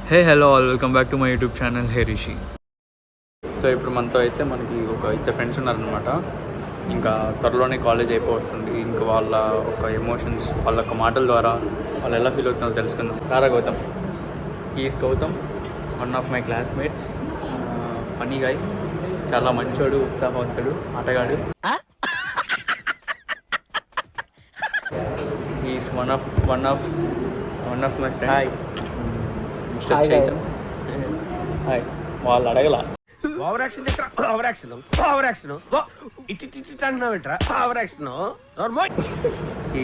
Hey hello all, welcome back to my YouTube channel hey Rishi. So ఇప్పుడు మనతో అయితే మనకి ఒక ఇద్దరు ఫ్రెండ్స్ ఉన్నారనమాట. ఇంకా త్వరలోనే కాలేజ్ అయిపోతుంది. ఇంకా వాళ్ళ ఒక ఎమోషన్స్, వాళ్ళ ఒక మాటల ద్వారా వాళ్ళు ఎలా ఫీల్ అవుతున్నారో తెలుసుకుందాం. రారా Gautam. Is Gautam, one of my classmates. Funny guy, చాలా మంచోడు, ఉత్సాహవంతుడు, ఆటగాడు. Is one of my friend. Hi mister Chaitan. Hi. వాళ్ళు అడగల over action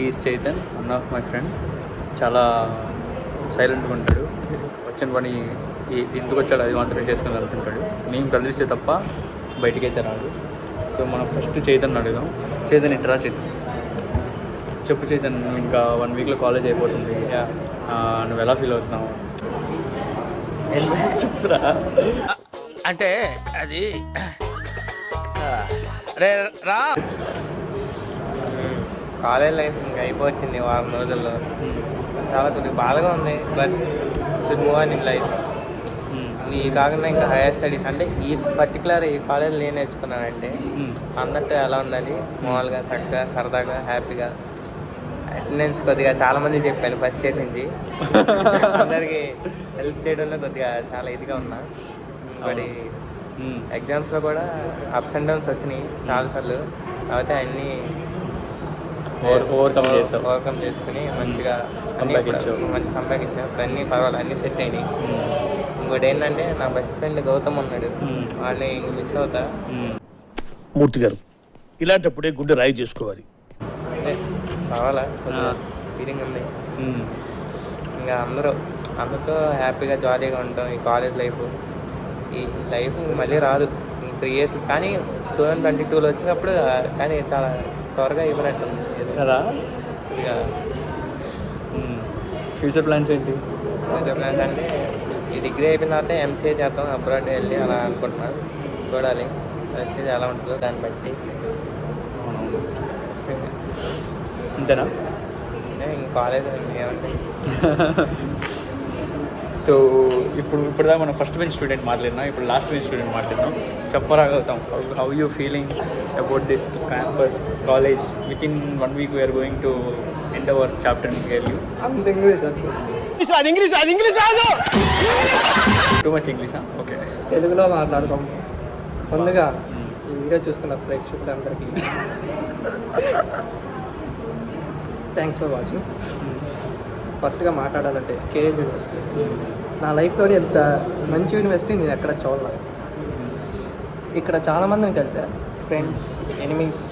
is Chaitan, one of my friend. చాలా సైలెంట్గా ఉంటాడు. వచ్చిన పని ఎందుకు వచ్చాడు అది మాత్రమే చేసుకుని వెళ్తుంటాడు. మేము కలిస్తే తప్ప బయటికి అయితే రాడు. సో మనం ఫస్ట్ చైతన్ అడుగుదాం. చైతన్ ఇంటరా? చైతన్ చెప్పు. చైతన్, నువ్వు ఇంకా 1 వీక్లో కాలేజ్ అయిపోతుంది. నువ్వు ఎలా ఫీల్ అవుతున్నావు చెప్తురా. అంటే అది రా కాలేజ్ లైఫ్ ఇంకా అయిపోవచ్చింది వారం రోజుల్లో. చాలా కొద్దిగా బాధగా ఉంది, but should move on in life. ఈ కాకుండా ఇంకా హైయర్ స్టడీస్ అంటే ఈ పర్టికులర్ ఈ కాలేజ్లో ఏం నేర్చుకున్నానంటే అందరితో ఎలా ఉండాలి, మామూలుగా చక్కగా సరదాగా హ్యాపీగా. అటెండెన్స్ కొద్దిగా చాలామంది చెప్పాను ఫస్ట్ ఇయర్ నుంచి. అందరికీ హెల్ప్ చేయడంలో కొద్దిగా చాలా ఇదిగా ఉన్నా. మరి ఎగ్జామ్స్లో కూడా అప్స్ అండ్ డౌన్స్ వచ్చినాయి చాలాసార్లు. కాకపోతే అన్నీ ఓవర్కమ్ చేసుకుని మంచిగా మంచి కంబ్యాక్ ఇచ్చా. ఇప్పుడు అన్నీ పర్వాలేదు, అన్నీ సెట్ అయినాయి. ఇంకోటి ఏంటంటే నా బెస్ట్ ఫ్రెండ్ గౌతమ్ ఉన్నాడు, వాళ్ళని మిస్ అవుతా. మూర్తి గారు, ఇలాంటప్పుడే గుండె రాయి చేసుకోవాలి. కావాలా ఫీలింగ్ ఉంది. ఇంకా అందరితో హ్యాపీగా జాలీగా ఉంటాం. ఈ కాలేజ్ లైఫ్, ఈ లైఫ్ మళ్ళీ రాదు. 3 years కానీ 2022లో వచ్చినప్పుడు కానీ చాలా త్వరగా ఇవ్వనట్టుంది కదా. ఇక ఫ్యూచర్ ప్లాన్స్ ఏంటి? ఫ్యూచర్ ప్లాన్స్ అంటే ఈ డిగ్రీ అయిపోయిన తర్వాత ఎంసీఏ చేద్దాం, అబ్రాడ్ వెళ్ళి అలా అనుకుంటున్నాను. చూడాలి వచ్చేది ఎలా ఉంటుందో దాన్ని బట్టి. అంతేనా? ఇంక కాలేజ్ ఏమంటే సో ఇప్పుడుదా మనం ఫస్ట్ బెంచ్ స్టూడెంట్ మాట్లాడినాం, ఇప్పుడు లాస్ట్ బెంచ్ స్టూడెంట్ మాట్లాడినాం. చెప్పరాగలుగుతాం how you feeling about this campus college? Within 1 week we are going to end our chapter in KLU. Too much ఇంగ్లీషా? ఓకే, తెలుగులో మాట్లాడుతాం. ముందుగా ఈ వీడియో చూస్తున్న ప్రేక్షకులందరికీ థ్యాంక్స్ ఫర్ వాచింగ్. ఫస్ట్గా మాట్లాడాలంటే కేఎల్ యూనివర్సిటీ నా లైఫ్లోని ఎంత మంచి యూనివర్సిటీ నేను ఎక్కడ చూడలేదు. ఇక్కడ చాలామందిని కలిసా, ఫ్రెండ్స్, ఎనిమీస్,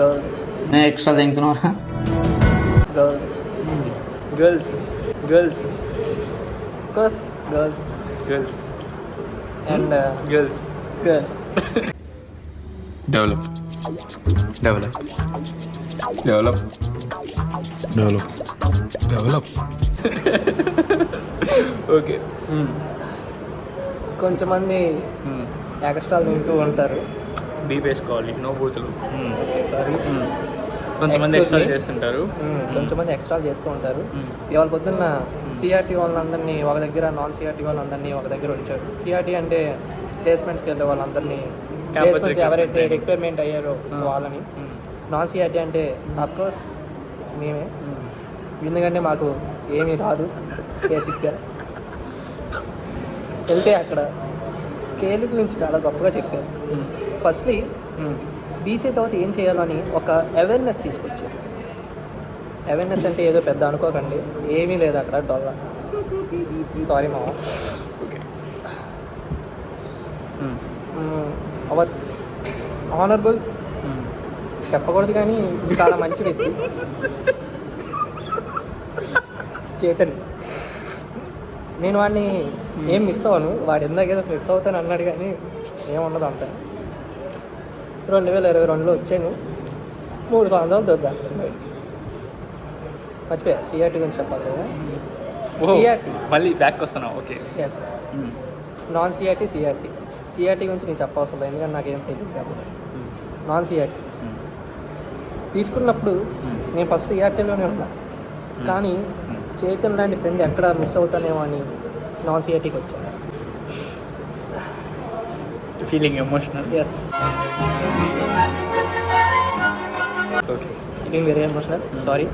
గర్ల్స్. ఎక్స్ట్రా తింటున్నా girls course girls and girls. Develop. Okay. కొంచెమంది ఎక్స్ట్రాలు వింటూ ఉంటారు. బీప్ వేసుకోవాలి, నో బూతులు. సారీ. కొంతమంది ఎక్స్ట్రా చేస్తుంటారు. కొంచెంమంది ఎక్స్ట్రాలు చేస్తూ ఉంటారు. ఇవాళ పొద్దున్న సిఆర్టీ వాళ్ళందరినీ ఒక దగ్గర, నాన్ సిఆర్టీ వాళ్ళందరినీ ఒక దగ్గర ఉంచారు. సిఆర్టీ అంటే ప్లేస్మెంట్స్కి వెళ్ళే వాళ్ళందరినీ, ప్లేస్మెంట్స్ ఎవరైతే రిక్వైర్మెంట్ అయ్యారో వాళ్ళని. నాన్ సిఆర్టీ అంటే అఫ్కోర్స్ మేమే, ఎందుకంటే మాకు ఏమీ రాదు బేసిక్గా. వెళ్తే అక్కడ కేలు గురించి చాలా గొప్పగా చెప్పారు. ఫస్ట్లీ బీసీ తర్వాత ఏం చేయాలని ఒక అవేర్నెస్ తీసుకొచ్చారు. అవేర్నెస్ అంటే ఏదో పెద్ద అనుకోకండి, ఏమీ లేదు అక్కడ డొల్లా. సారీ మామ. ఓకే. అవర్ ఆనరబుల్ చెప్పకూడదు కానీ చాలా మంచి వ్యక్తి చేతన్. నేను వాడిని ఏం మిస్ అవ్వను, వాడు ఎందాకేదో మిస్ అవుతాను అన్నాడు కానీ ఏముండదు అంత. 2022లో వచ్చాను, 3 సంవత్సరాలు దొబ్బేస్తాను బయటికి. మర్చిపోయా సిఆర్టీ గురించి చెప్పాలి కదా. సిఆర్టీ మళ్ళీ బ్యాక్ వస్తున్నావు. ఓకే. ఎస్, నాన్ సిఆర్టీ గురించి నేను చెప్పవసరం లేదు, ఎందుకంటే నాకేం తెలియదు కాబట్టి. నాన్ సిఆర్టీ తీసుకున్నప్పుడు నేను ఫస్ట్ సిఆర్టీలోనే ఉన్నా, కానీ చైతన్ లాంటి ఫ్రెండ్ ఎక్కడ మిస్ అవుతానేమో అని నాన్ సిఆర్టీకి వచ్చాను. Feeling emotional. Yes, okay. Feeling very emotional. Sorry.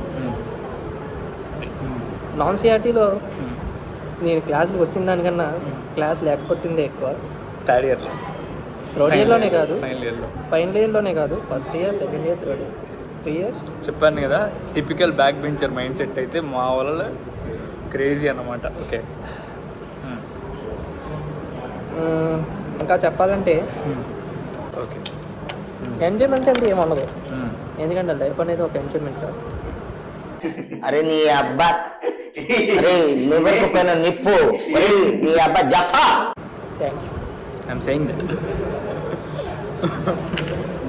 Non సిఆర్టీలో నేను క్లాస్కి వచ్చిన దానికన్నా క్లాస్ లేకపోతుందే ఎక్కువ. థర్డ్ ఇయర్లో, థర్డ్ ఇయర్లోనే కాదు, ఫైనల్ ఫైనల్ ఇయర్లోనే కాదు, first year, second year, third year, 3 years. చెప్పాను కదా, typical back bencher mind set అయితే మా వాళ్ళ క్రేజీ అన్నమాట. ఓకే. ఇంకా చెప్పాలంటే ఓకే. ఎంజాయ్మెంట్ అంటే ఏముండదు, ఎందుకంటే లైఫ్ అనేది ఒక ఎంజాయ్మెంట్. అరే నీ అబ్బా, అరే లివర్కు పైన నిప్పు, అరే నీ అబ్బా జఫా. Thank you. I'm saying that.